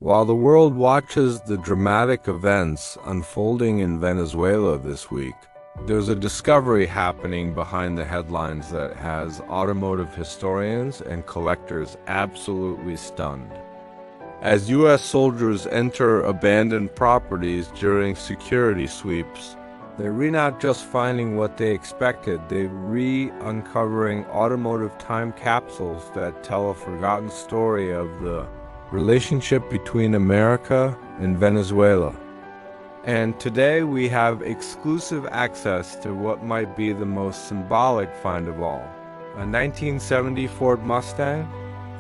While the world watches the dramatic events unfolding in Venezuela this week, there's a discovery happening behind the headlines that has automotive historians and collectors absolutely stunned. As U.S. soldiers enter abandoned properties during security sweeps, they're not just finding what they expected, they're uncovering automotive time capsules that tell a forgotten story of the relationship between America and Venezuela. And today we have exclusive access to what might be the most symbolic find of all. A 1970 Ford Mustang,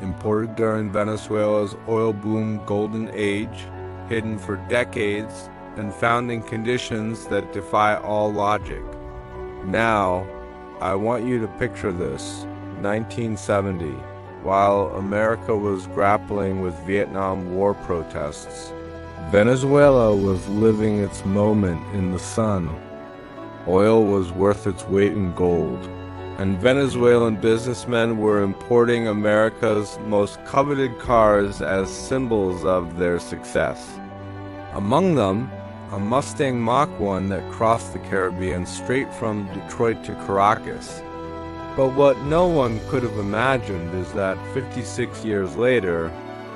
imported during Venezuela's oil boom golden age, hidden for decades and found in conditions that defy all logic. Now, I want you to picture this, 1970, while America was grappling with Vietnam War protests. Venezuela was living its moment in the sun. Oil was worth its weight in gold, and Venezuelan businessmen were importing America's most coveted cars as symbols of their success. Among them, a Mustang Mach 1 that crossed the Caribbean straight from Detroit to Caracas. But what no one could have imagined is that 56 years later,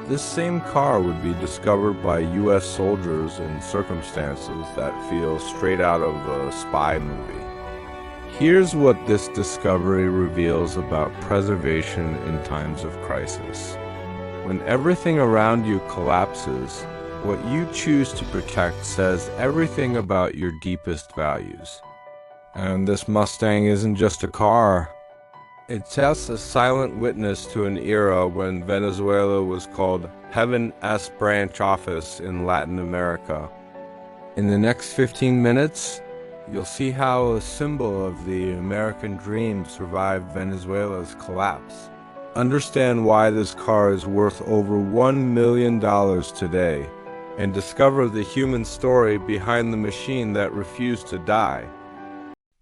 this same car would be discovered by U.S. soldiers in circumstances that feel straight out of a spy movie. Here's what this discovery reveals about preservation in times of crisis. When everything around you collapses, what you choose to protect says everything about your deepest values. And this Mustang isn't just a car. It's just a silent witness to an era when Venezuela was called Heaven's branch office in Latin America. In the next 15 minutes, you'll see how a symbol of the American dream survived Venezuela's collapse. Understand why this car is worth over $1 million today, and discover the human story behind the machine that refused to die.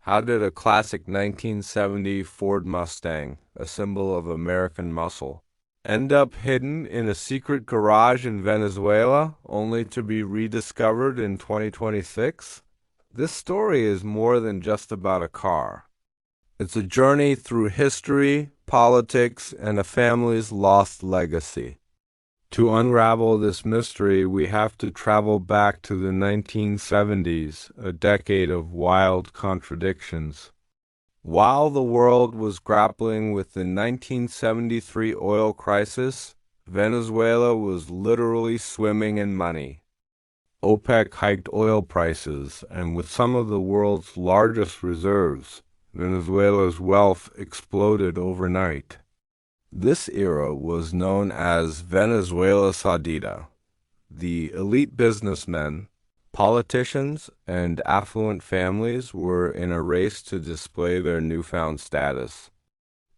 How did a classic 1970 Ford Mustang, a symbol of American muscle, end up hidden in a secret garage in Venezuela, only to be rediscovered in 2026? This story is more than just about a car. It's a journey through history, politics, and a family's lost legacy. To unravel this mystery, we have to travel back to the 1970s, a decade of wild contradictions. While the world was grappling with the 1973 oil crisis, Venezuela was literally swimming in money. OPEC hiked oil prices, and with some of the world's largest reserves, Venezuela's wealth exploded overnight. This era was known as Venezuela Saudita. The elite businessmen, politicians, and affluent families were in a race to display their newfound status.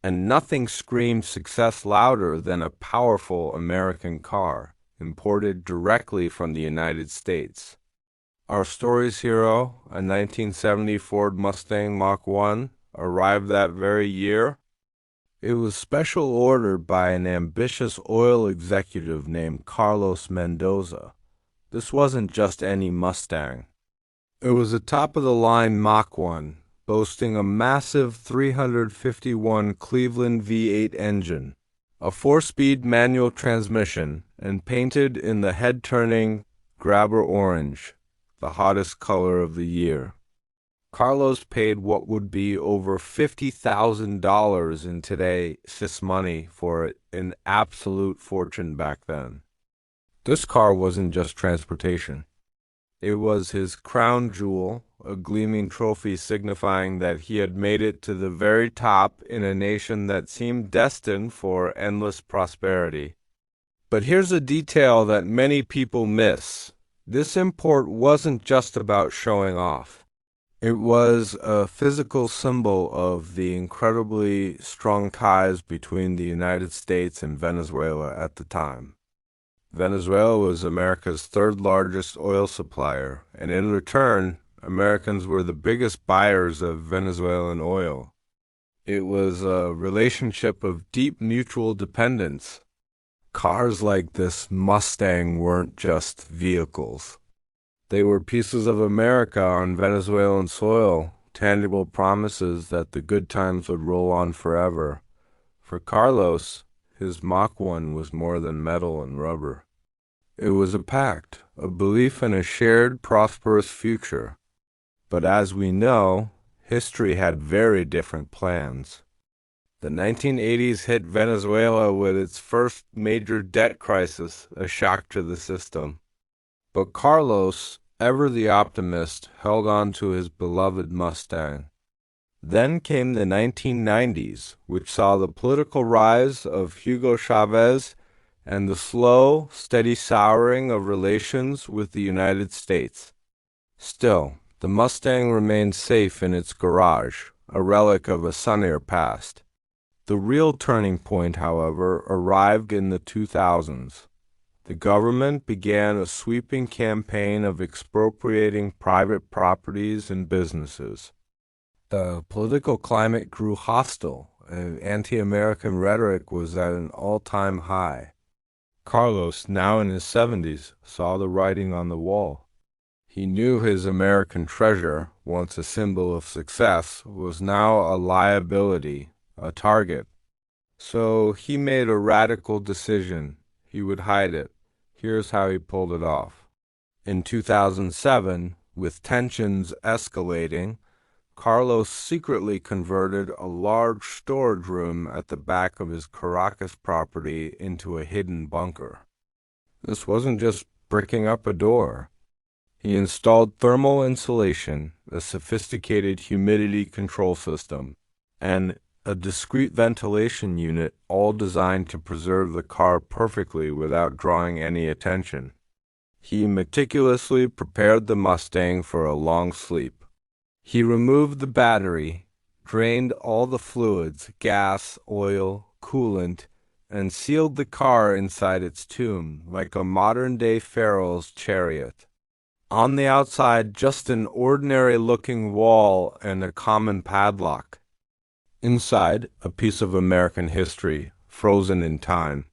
And nothing screamed success louder than a powerful American car, imported directly from the United States. Our story's hero, a 1970 Ford Mustang Mach 1, arrived that very year. It was special ordered by an ambitious oil executive named Carlos Mendoza. This wasn't just any Mustang. It was a top-of-the-line Mach 1, boasting a massive 351 Cleveland V8 engine, a 4-speed manual transmission, and painted in the head-turning grabber orange, the hottest color of the year. Carlos paid what would be over $50,000 in today's money for it, an absolute fortune back then. This car wasn't just transportation. It was his crown jewel, a gleaming trophy signifying that he had made it to the very top in a nation that seemed destined for endless prosperity. But here's a detail that many people miss. This import wasn't just about showing off. It was a physical symbol of the incredibly strong ties between the United States and Venezuela at the time. Venezuela was America's third largest oil supplier, and in return, Americans were the biggest buyers of Venezuelan oil. It was a relationship of deep mutual dependence. Cars like this Mustang weren't just vehicles. They were pieces of America on Venezuelan soil, tangible promises that the good times would roll on forever. For Carlos, his Mach 1 was more than metal and rubber. It was a pact, a belief in a shared, prosperous future. But as we know, history had very different plans. The 1980s hit Venezuela with its first major debt crisis, a shock to the system. But Carlos, ever the optimist, held on to his beloved Mustang. Then came the 1990s, which saw the political rise of Hugo Chavez and the slow, steady souring of relations with the United States. Still, the Mustang remained safe in its garage, a relic of a sunnier past. The real turning point, however, arrived in the 2000s. The government began a sweeping campaign of expropriating private properties and businesses. The political climate grew hostile, and anti-American rhetoric was at an all-time high. Carlos, now in his 70s, saw the writing on the wall. He knew his American treasure, once a symbol of success, was now a liability, a target. So he made a radical decision. He would hide it. Here's how he pulled it off. In 2007, with tensions escalating, Carlos secretly converted a large storage room at the back of his Caracas property into a hidden bunker. This wasn't just bricking up a door. He installed thermal insulation, a sophisticated humidity control system, and a discrete ventilation unit, all designed to preserve the car perfectly without drawing any attention. He meticulously prepared the Mustang for a long sleep. He removed the battery, drained all the fluids, gas, oil, coolant, and sealed the car inside its tomb, like a modern-day pharaoh's chariot. On the outside, just an ordinary-looking wall and a common padlock. Inside, a piece of American history, frozen in time.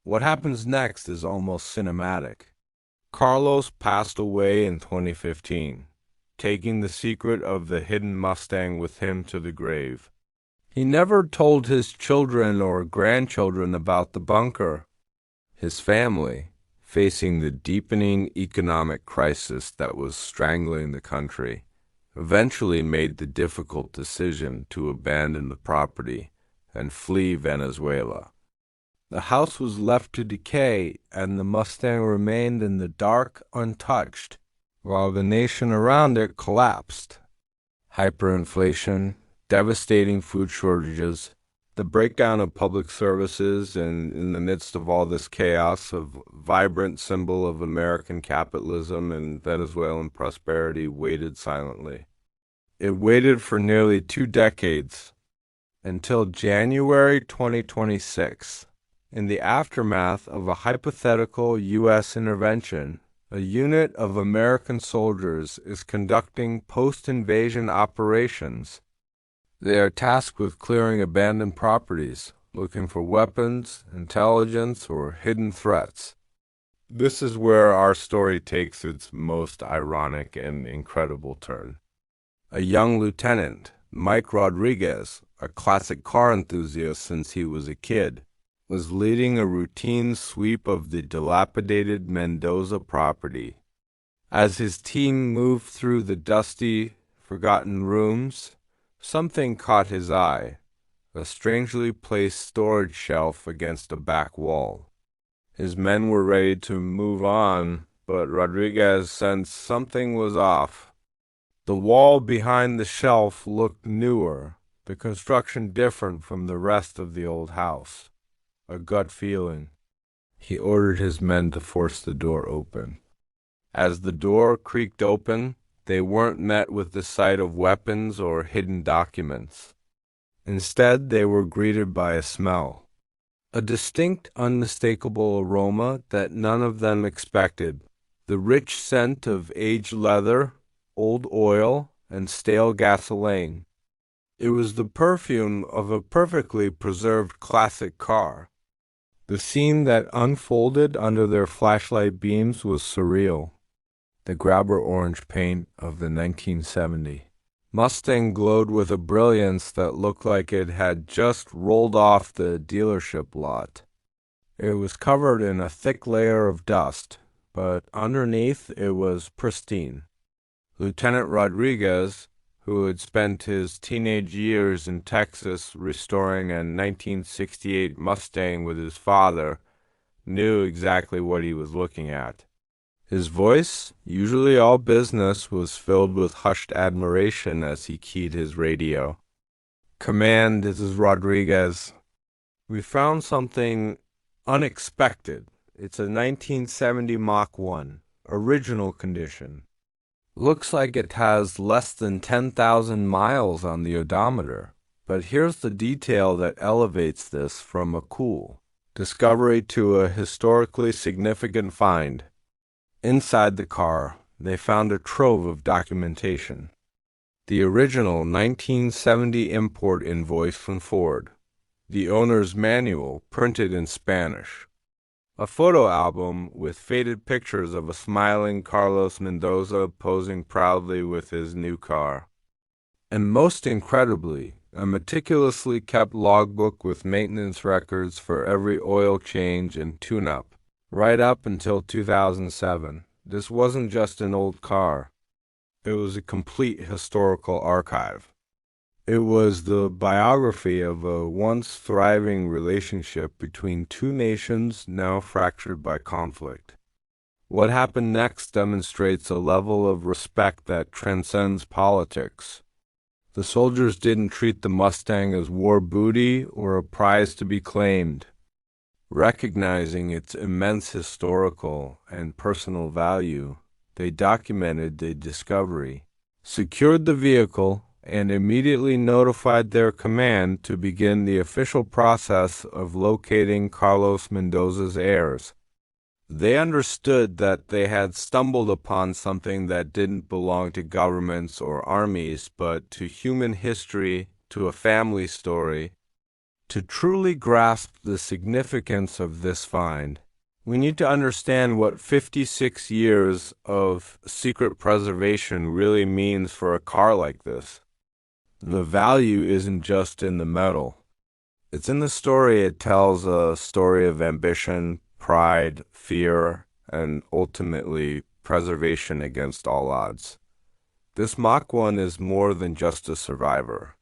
What happens next is almost cinematic. Carlos passed away in 2015, taking the secret of the hidden Mustang with him to the grave. He never told his children or grandchildren about the bunker. His family, facing the deepening economic crisis that was strangling the country, eventually made the difficult decision to abandon the property and flee Venezuela. The house was left to decay, and the Mustang remained in the dark untouched, while the nation around it collapsed. Hyperinflation, devastating food shortages, the breakdown of public services, and in the midst of all this chaos, a vibrant symbol of American capitalism and Venezuelan prosperity waited silently. It waited for nearly 2 decades, until January 2026. In the aftermath of a hypothetical U.S. intervention, a unit of American soldiers is conducting post-invasion operations. They are tasked with clearing abandoned properties, looking for weapons, intelligence, or hidden threats. This is where our story takes its most ironic and incredible turn. A young lieutenant, Mike Rodriguez, a classic car enthusiast since he was a kid, was leading a routine sweep of the dilapidated Mendoza property. As his team moved through the dusty, forgotten rooms, something caught his eye, a strangely placed storage shelf against a back wall. His men were ready to move on, but Rodriguez sensed something was off. The wall behind the shelf looked newer, the construction different from the rest of the old house. A gut feeling. He ordered his men to force the door open. As the door creaked open, they weren't met with the sight of weapons or hidden documents. Instead, they were greeted by a smell. A distinct, unmistakable aroma that none of them expected. The rich scent of aged leather, old oil, and stale gasoline. It was the perfume of a perfectly preserved classic car. The scene that unfolded under their flashlight beams was surreal. The grabber orange paint of the 1970 Mustang glowed with a brilliance that looked like it had just rolled off the dealership lot. It was covered in a thick layer of dust, but underneath it was pristine. Lieutenant Rodriguez, who had spent his teenage years in Texas restoring a 1968 Mustang with his father, knew exactly what he was looking at. His voice, usually all business, was filled with hushed admiration as he keyed his radio. "Command, this is Rodriguez. We found something unexpected. It's a 1970 Mach 1, original condition. Looks like it has less than 10,000 miles on the odometer. But here's the detail that elevates this from a cool discovery to a historically significant find. Inside the car, they found a trove of documentation. The original 1970 import invoice from Ford, the owner's manual printed in Spanish, a photo album with faded pictures of a smiling Carlos Mendoza posing proudly with his new car, and most incredibly, a meticulously kept logbook with maintenance records for every oil change and tune-up, right up until 2007. This wasn't just an old car. It was a complete historical archive. It was the biography of a once thriving relationship between two nations now fractured by conflict. What happened next demonstrates a level of respect that transcends politics. The soldiers didn't treat the Mustang as war booty or a prize to be claimed. Recognizing its immense historical and personal value, they documented the discovery, secured the vehicle, and immediately notified their command to begin the official process of locating Carlos Mendoza's heirs. They understood that they had stumbled upon something that didn't belong to governments or armies, but to human history, to a family story. To truly grasp the significance of this find, we need to understand what 56 years of secret preservation really means for a car like this. The value isn't just in the metal. It's in the story it tells, a story of ambition, pride, fear, and ultimately preservation against all odds. This Mach 1 is more than just a survivor.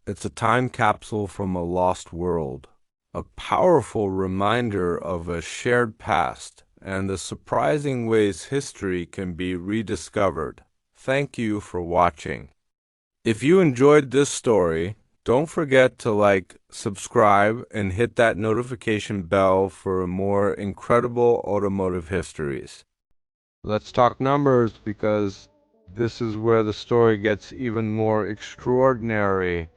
It's a time capsule from a lost world, a powerful reminder of a shared past and the surprising ways history can be rediscovered. Thank you for watching. If you enjoyed this story, don't forget to like, subscribe, and hit that notification bell for more incredible automotive histories. Let's talk numbers, because this is where the story gets even more extraordinary.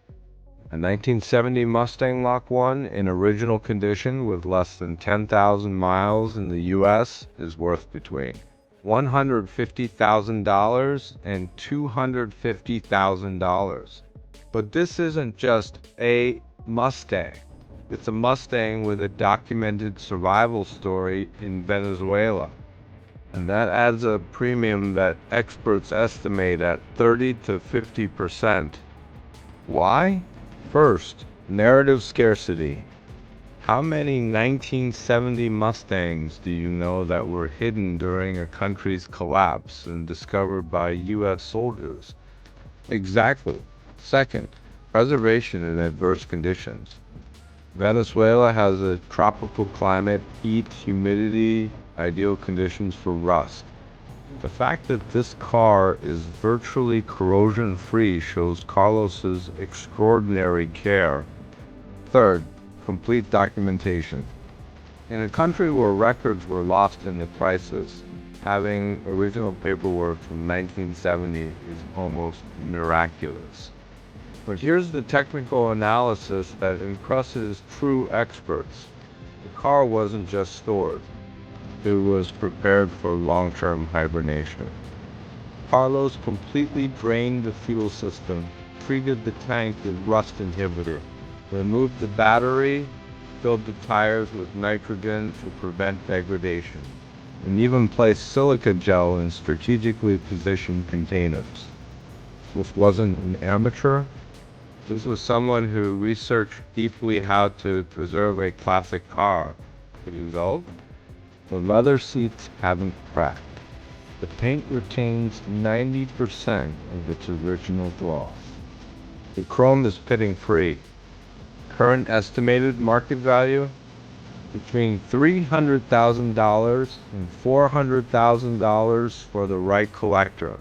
A 1970 Mustang Mach 1 in original condition with less than 10,000 miles in the U.S. is worth between $150,000 and $250,000. But this isn't just a Mustang. It's a Mustang with a documented survival story in Venezuela. And that adds a premium that experts estimate at 30 to 50%. Why? First, narrative scarcity. How many 1970 Mustangs do you know that were hidden during a country's collapse and discovered by U.S. soldiers? Exactly. Second, preservation in adverse conditions. Venezuela has a tropical climate, heat, humidity, ideal conditions for rust. The fact that this car is virtually corrosion-free shows Carlos's extraordinary care. Third, complete documentation. In a country where records were lost in the crisis, having original paperwork from 1970 is almost miraculous. But here's the technical analysis that impresses true experts. The car wasn't just stored. It was prepared for long-term hibernation. Carlos completely drained the fuel system, treated the tank with rust inhibitor, removed the battery, filled the tires with nitrogen to prevent degradation, and even placed silica gel in strategically positioned containers. This wasn't an amateur. This was someone who researched deeply how to preserve a classic car. The result? The leather seats haven't cracked. The paint retains 90% of its original gloss. The chrome is pitting free. Current estimated market value? Between $300,000 and $400,000 for the right collector.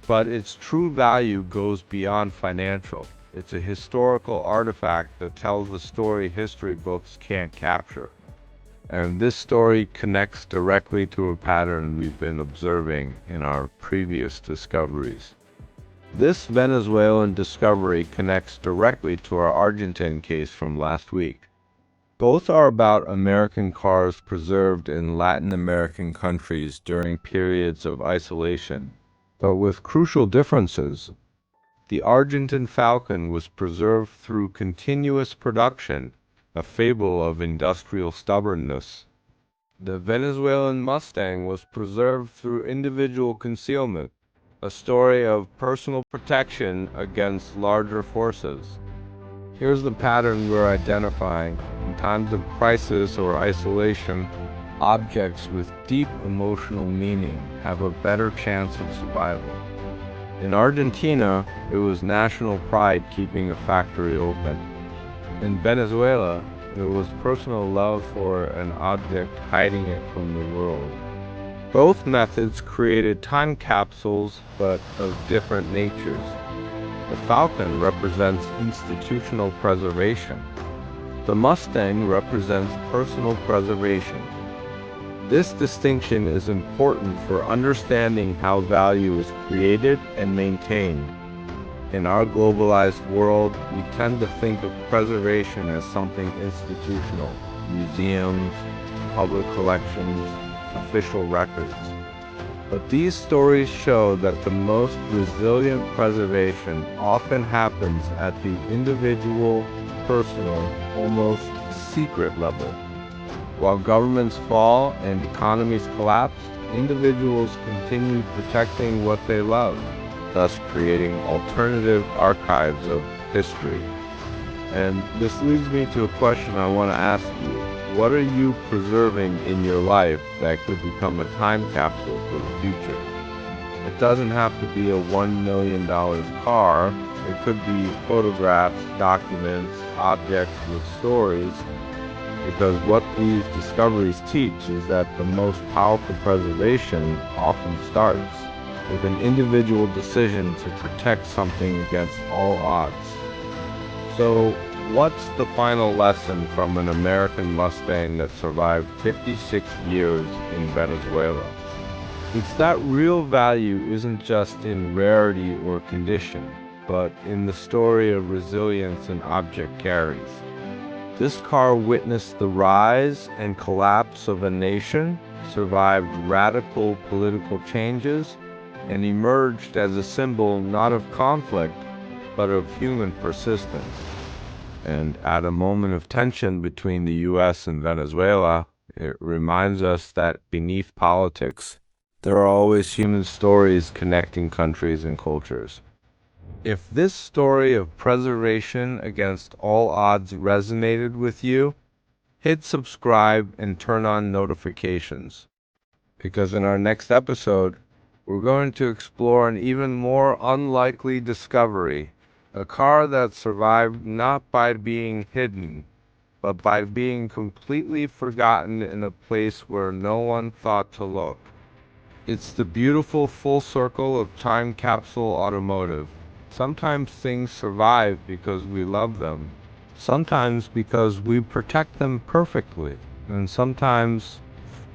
But its true value goes beyond financial. It's a historical artifact that tells a story history books can't capture. And this story connects directly to a pattern we've been observing in our previous discoveries. This Venezuelan discovery connects directly to our Argentine case from last week. Both are about American cars preserved in Latin American countries during periods of isolation, but with crucial differences. The Argentine Falcon was preserved through continuous production, a fable of industrial stubbornness. The Venezuelan Mustang was preserved through individual concealment, a story of personal protection against larger forces. Here's the pattern we're identifying. In times of crisis or isolation, objects with deep emotional meaning have a better chance of survival. In Argentina, it was national pride keeping a factory open. In Venezuela, it was personal love for an object hiding it from the world. Both methods created time capsules, but of different natures. The Falcon represents institutional preservation. The Mustang represents personal preservation. This distinction is important for understanding how value is created and maintained. In our globalized world, we tend to think of preservation as something institutional: museums, public collections, official records. But these stories show that the most resilient preservation often happens at the individual, personal, almost secret level. While governments fall and economies collapse, individuals continue protecting what they love, thus creating alternative archives of history. And this leads me to a question I want to ask you. What are you preserving in your life that could become a time capsule for the future? It doesn't have to be a $1 million car. It could be photographs, documents, objects with stories. Because what these discoveries teach is that the most powerful preservation often starts with an individual decision to protect something against all odds. So, what's the final lesson from an American Mustang that survived 56 years in Venezuela? It's that real value isn't just in rarity or condition, but in the story of resilience an object carries. This car witnessed the rise and collapse of a nation, survived radical political changes, and emerged as a symbol not of conflict, but of human persistence. And at a moment of tension between the US and Venezuela, it reminds us that beneath politics, there are always human stories connecting countries and cultures. If this story of preservation against all odds resonated with you, hit subscribe and turn on notifications. Because in our next episode, we're going to explore an even more unlikely discovery. A car that survived not by being hidden, but by being completely forgotten in a place where no one thought to look. It's the beautiful full circle of time capsule automotive. Sometimes things survive because we love them. Sometimes because we protect them perfectly. And sometimes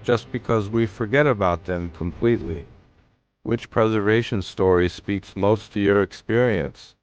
just because we forget about them completely. Which preservation story speaks most to your experience?